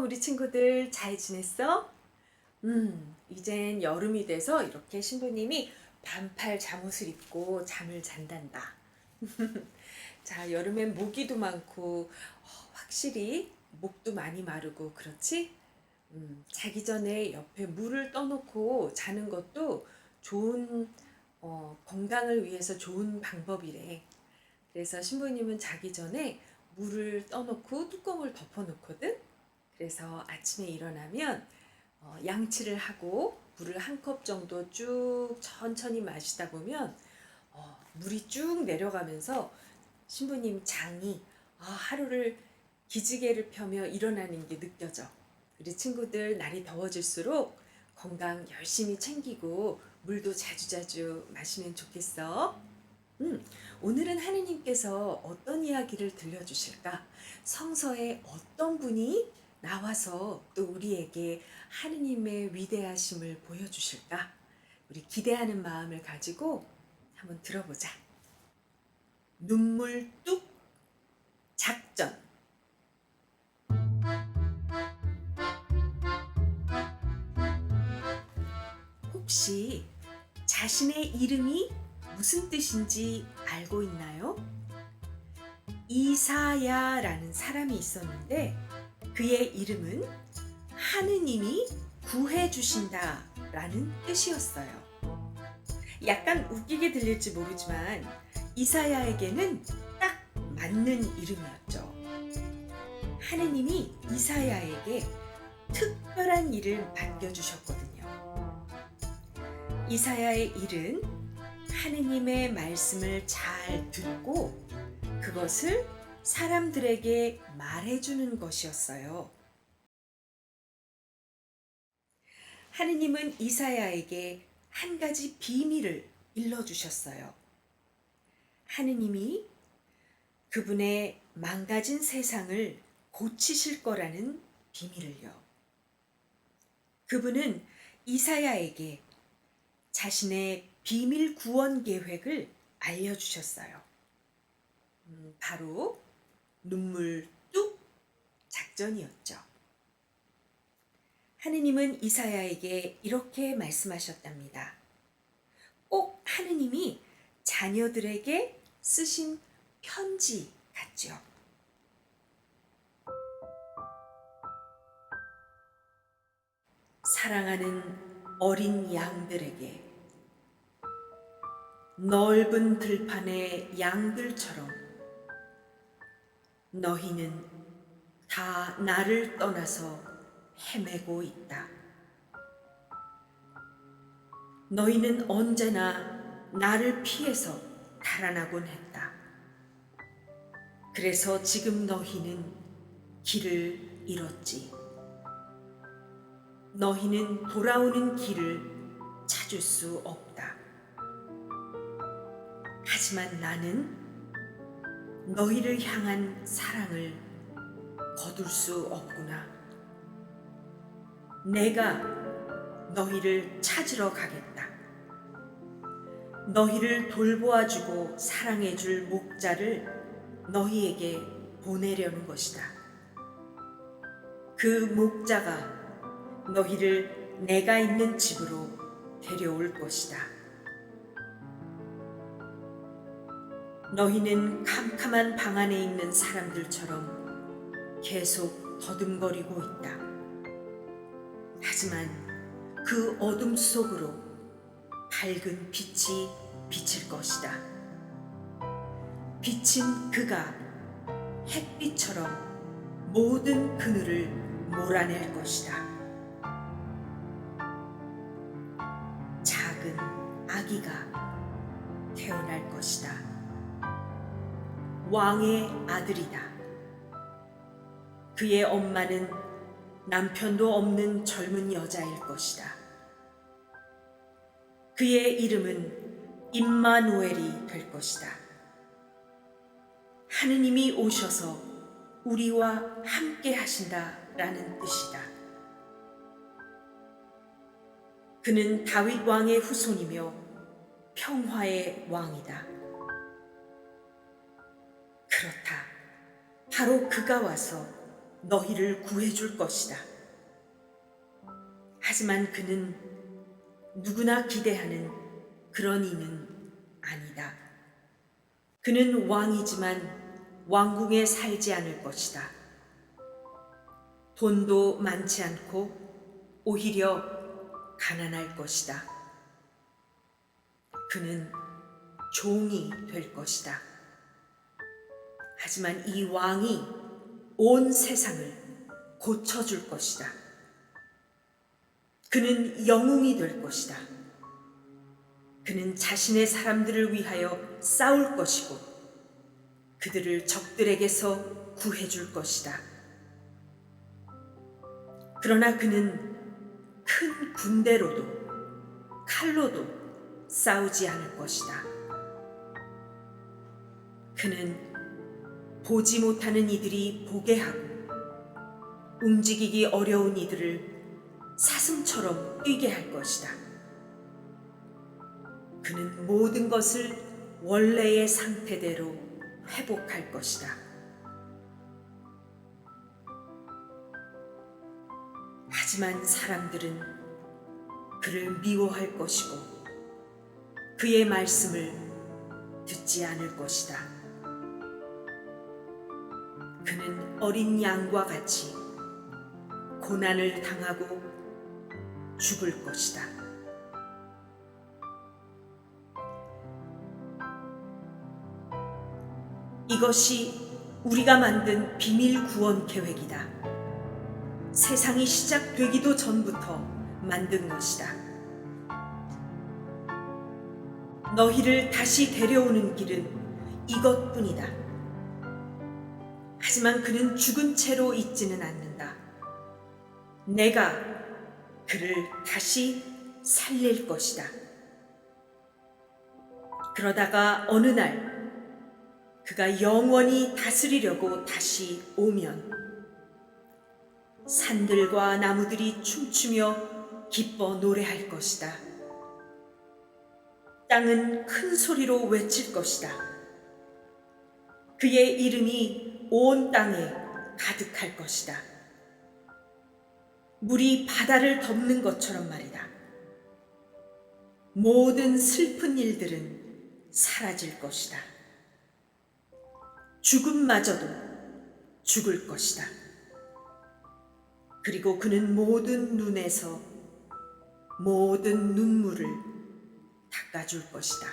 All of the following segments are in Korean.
우리 친구들 잘 지냈어? 이젠 여름이 돼서 이렇게 신부님이 반팔 잠옷을 입고 잠을 잔단다. 자, 여름엔 모기도 많고, 확실히 목도 많이 마르고, 그렇지? 자기 전에 옆에 물을 떠놓고 자는 것도 좋은, 건강을 위해서 좋은 방법이래. 그래서 신부님은 자기 전에 물을 떠놓고 뚜껑을 덮어놓거든? 그래서 아침에 일어나면 양치를 하고 물을 한 컵 정도 쭉 천천히 마시다 보면 물이 쭉 내려가면서 신부님 장이 하루를 기지개를 펴며 일어나는 게 느껴져. 우리 친구들 날이 더워질수록 건강 열심히 챙기고 물도 자주자주 마시면 좋겠어. 오늘은 하느님께서 어떤 이야기를 들려주실까? 성서에 어떤 분이 나와서 또 우리에게 하느님의 위대하심을 보여주실까? 우리 기대하는 마음을 가지고 한번 들어보자. 눈물 뚝 작전. 혹시 자신의 이름이 무슨 뜻인지 알고 있나요? 이사야라는 사람이 있었는데 그의 이름은 하느님이 구해주신다 라는 뜻이었어요. 약간 웃기게 들릴지 모르지만 이사야에게는 딱 맞는 이름이었죠. 하느님이 이사야에게 특별한 일을 맡겨주셨거든요. 이사야의 일은 하느님의 말씀을 잘 듣고 그것을 사람들에게 말해주는 것이었어요. 하느님은 이사야에게 한 가지 비밀을 일러주셨어요. 하느님이 그분의 망가진 세상을 고치실 거라는 비밀을요. 그분은 이사야에게 자신의 비밀 구원 계획을 알려주셨어요. 바로 눈물 뚝 작전이었죠. 하느님은 이사야에게 이렇게 말씀하셨답니다. 꼭 하느님이 자녀들에게 쓰신 편지 같죠. 사랑하는 어린 양들에게 넓은 들판의 양들처럼 너희는 다 나를 떠나서 헤매고 있다. 너희는 언제나 나를 피해서 달아나곤 했다. 그래서 지금 너희는 길을 잃었지. 너희는 돌아오는 길을 찾을 수 없다. 하지만 나는 너희를 향한 사랑을 거둘 수 없구나. 내가 너희를 찾으러 가겠다. 너희를 돌보아주고 사랑해줄 목자를 너희에게 보내려는 것이다. 그 목자가 너희를 내가 있는 집으로 데려올 것이다. 너희는 캄캄한 방 안에 있는 사람들처럼 계속 더듬거리고 있다. 하지만 그 어둠 속으로 밝은 빛이 비칠 것이다. 빛은 그가 햇빛처럼 모든 그늘을 몰아낼 것이다. 작은 아기가 태어날 것이다. 왕의 아들이다. 그의 엄마는 남편도 없는 젊은 여자일 것이다. 그의 이름은 임마누엘이 될 것이다. 하느님이 오셔서 우리와 함께 하신다라는 뜻이다. 그는 다윗 왕의 후손이며 평화의 왕이다. 그렇다. 바로 그가 와서 너희를 구해줄 것이다. 하지만 그는 누구나 기대하는 그런 이는 아니다. 그는 왕이지만 왕궁에 살지 않을 것이다. 돈도 많지 않고 오히려 가난할 것이다. 그는 종이 될 것이다. 하지만 이 왕이 온 세상을 고쳐줄 것이다. 그는 영웅이 될 것이다. 그는 자신의 사람들을 위하여 싸울 것이고 그들을 적들에게서 구해줄 것이다. 그러나 그는 큰 군대로도 칼로도 싸우지 않을 것이다. 그는 보지 못하는 이들이 보게 하고 움직이기 어려운 이들을 사슴처럼 뛰게 할 것이다. 그는 모든 것을 원래의 상태대로 회복할 것이다. 하지만 사람들은 그를 미워할 것이고 그의 말씀을 듣지 않을 것이다. 그는 어린 양과 같이 고난을 당하고 죽을 것이다. 이것이 우리가 만든 비밀 구원 계획이다. 세상이 시작되기도 전부터 만든 것이다. 너희를 다시 데려오는 길은 이것뿐이다. 하지만 그는 죽은 채로 있지는 않는다. 내가 그를 다시 살릴 것이다. 그러다가 어느 날 그가 영원히 다스리려고 다시 오면 산들과 나무들이 춤추며 기뻐 노래할 것이다. 땅은 큰 소리로 외칠 것이다. 그의 이름이 온 땅에 가득할 것이다. 물이 바다를 덮는 것처럼 말이다. 모든 슬픈 일들은 사라질 것이다. 죽음마저도 죽을 것이다. 그리고 그는 모든 눈에서 모든 눈물을 닦아줄 것이다.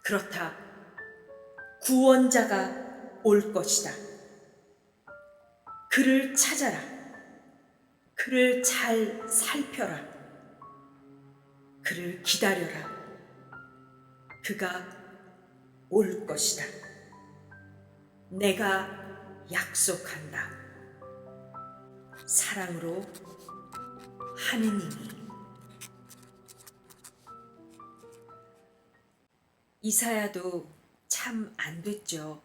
그렇다. 구원자가 올 것이다. 그를 찾아라. 그를 잘 살펴라. 그를 기다려라. 그가 올 것이다. 내가 약속한다. 사랑으로 하느님이. 이사야도 참 안 됐죠.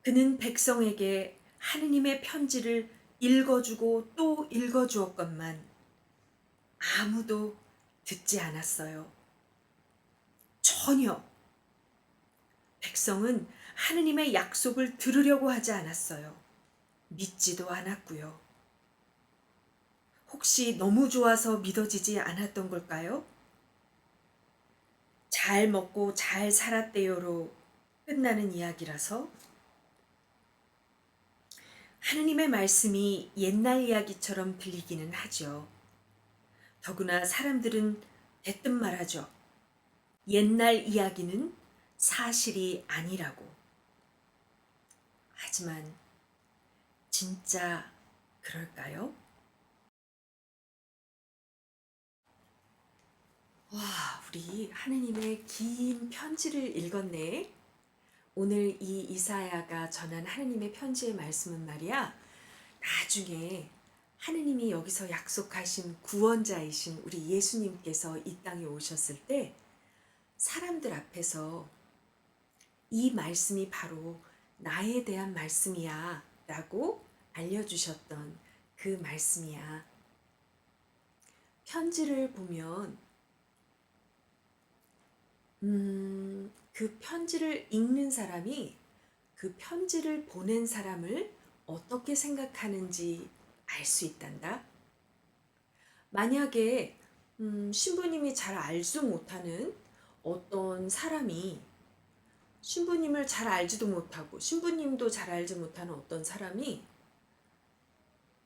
그는 백성에게 하느님의 편지를 읽어주고 또 읽어주었건만 아무도 듣지 않았어요. 전혀. 백성은 하느님의 약속을 들으려고 하지 않았어요. 믿지도 않았고요. 혹시 너무 좋아서 믿어지지 않았던 걸까요? 잘 먹고 잘 살았대요로 끝나는 이야기라서? 하느님의 말씀이 옛날 이야기처럼 들리기는 하죠. 더구나 사람들은 대뜸 말하죠. 옛날 이야기는 사실이 아니라고. 하지만 진짜 그럴까요? 와, 우리 하느님의 긴 편지를 읽었네. 오늘 이 이사야가 전한 하느님의 편지의 말씀은 말이야, 나중에 하느님이 여기서 약속하신 구원자이신 우리 예수님께서 이 땅에 오셨을 때 사람들 앞에서 이 말씀이 바로 나에 대한 말씀이야 라고 알려주셨던 그 말씀이야. 편지를 보면 그 편지를 읽는 사람이 그 편지를 보낸 사람을 어떻게 생각하는지 알 수 있단다. 만약에 신부님이 잘 알지 못하는 어떤 사람이 신부님을 잘 알지도 못하고 신부님도 잘 알지 못하는 어떤 사람이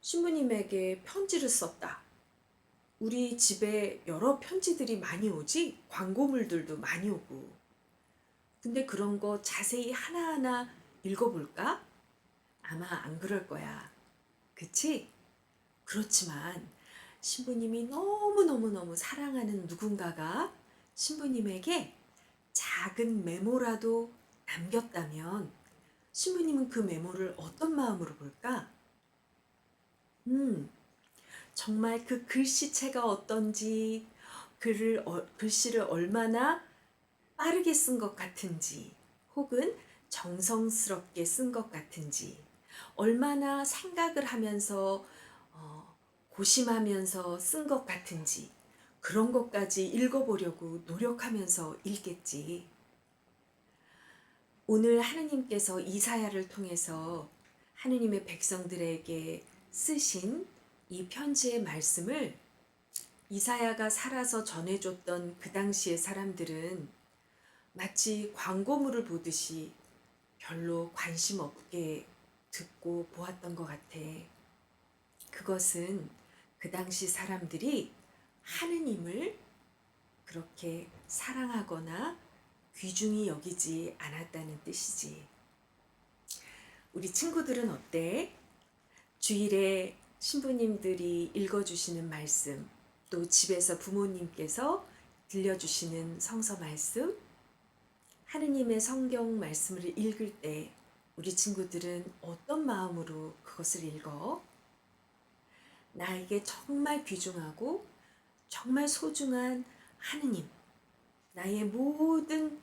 신부님에게 편지를 썼다. 우리 집에 여러 편지들이 많이 오지? 광고물들도 많이 오고. 근데 그런 거 자세히 하나하나 읽어볼까? 아마 안 그럴 거야. 그치? 그렇지만 신부님이 너무너무너무 사랑하는 누군가가 신부님에게 작은 메모라도 남겼다면 신부님은 그 메모를 어떤 마음으로 볼까? 정말 그 글씨체가 어떤지, 글씨를 얼마나 빠르게 쓴 것 같은지, 혹은 정성스럽게 쓴 것 같은지, 얼마나 생각을 하면서 고심하면서 쓴 것 같은지, 그런 것까지 읽어보려고 노력하면서 읽겠지. 오늘 하느님께서 이사야를 통해서 하느님의 백성들에게 쓰신 이 편지의 말씀을 이사야가 살아서 전해줬던 그 당시의 사람들은 마치 광고물을 보듯이 별로 관심 없게 듣고 보았던 것 같아. 그것은 그 당시 사람들이 하느님을 그렇게 사랑하거나 귀중히 여기지 않았다는 뜻이지. 우리 친구들은 어때? 주일에 신부님들이 읽어주시는 말씀, 또 집에서 부모님께서 들려주시는 성서 말씀, 하느님의 성경 말씀을 읽을 때 우리 친구들은 어떤 마음으로 그것을 읽어? 나에게 정말 귀중하고 정말 소중한 하느님, 나의 모든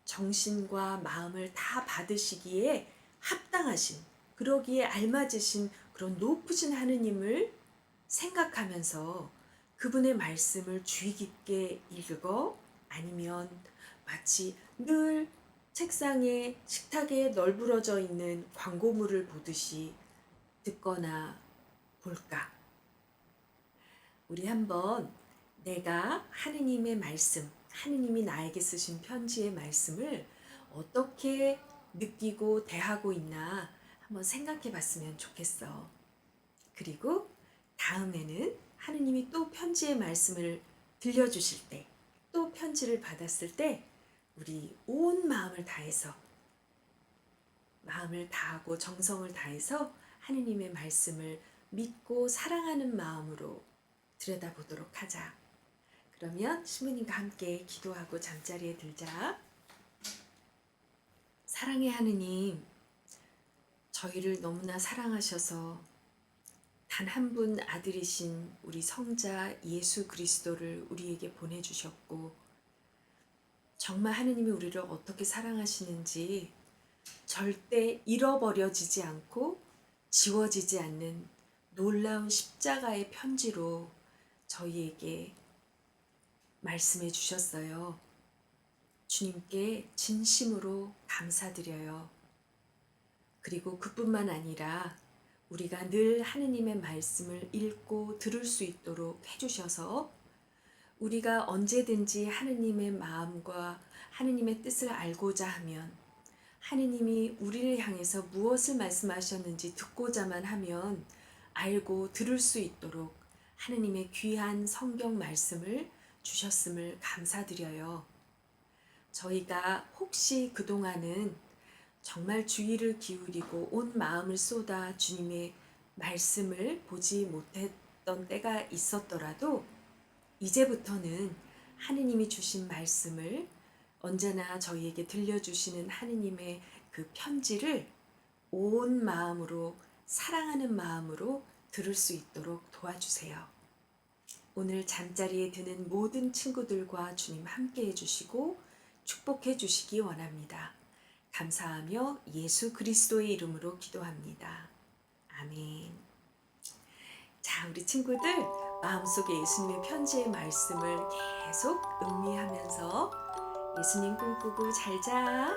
정신과 마음을 다 받으시기에 합당하신, 그러기에 알맞으신 그런 높으신 하느님을 생각하면서 그분의 말씀을 주의 깊게 읽어? 아니면 마치 늘 책상에 식탁에 널브러져 있는 광고물을 보듯이 듣거나 볼까? 우리 한번 내가 하느님의 말씀, 하느님이 나에게 쓰신 편지의 말씀을 어떻게 느끼고 대하고 있나 한번 생각해 봤으면 좋겠어. 그리고 다음에는 하느님이 또 편지의 말씀을 들려주실 때, 또 편지를 받았을 때 우리 온 마음을 다해서, 마음을 다하고 정성을 다해서 하느님의 말씀을 믿고 사랑하는 마음으로 들여다보도록 하자. 그러면 신부님과 함께 기도하고 잠자리에 들자. 사랑의 하느님, 저희를 너무나 사랑하셔서 단 한 분 아들이신 우리 성자 예수 그리스도를 우리에게 보내주셨고, 정말 하느님이 우리를 어떻게 사랑하시는지 절대 잃어버려지지 않고 지워지지 않는 놀라운 십자가의 편지로 저희에게 말씀해 주셨어요. 주님께 진심으로 감사드려요. 그리고 그뿐만 아니라 우리가 늘 하느님의 말씀을 읽고 들을 수 있도록 해주셔서 우리가 언제든지 하느님의 마음과 하느님의 뜻을 알고자 하면, 하느님이 우리를 향해서 무엇을 말씀하셨는지 듣고자만 하면 알고 들을 수 있도록 하느님의 귀한 성경 말씀을 주셨음을 감사드려요. 저희가 혹시 그동안은 정말 주의를 기울이고 온 마음을 쏟아 주님의 말씀을 보지 못했던 때가 있었더라도 이제부터는 하느님이 주신 말씀을 언제나 저희에게 들려주시는 하느님의 그 편지를 온 마음으로, 사랑하는 마음으로 들을 수 있도록 도와주세요. 오늘 잠자리에 드는 모든 친구들과 주님 함께 해주시고 축복해 주시기 원합니다. 감사하며 예수 그리스도의 이름으로 기도합니다. 아멘. 자, 우리 친구들 마음속에 예수님의 편지의 말씀을 계속 음미하면서 예수님 꿈꾸고 잘 자.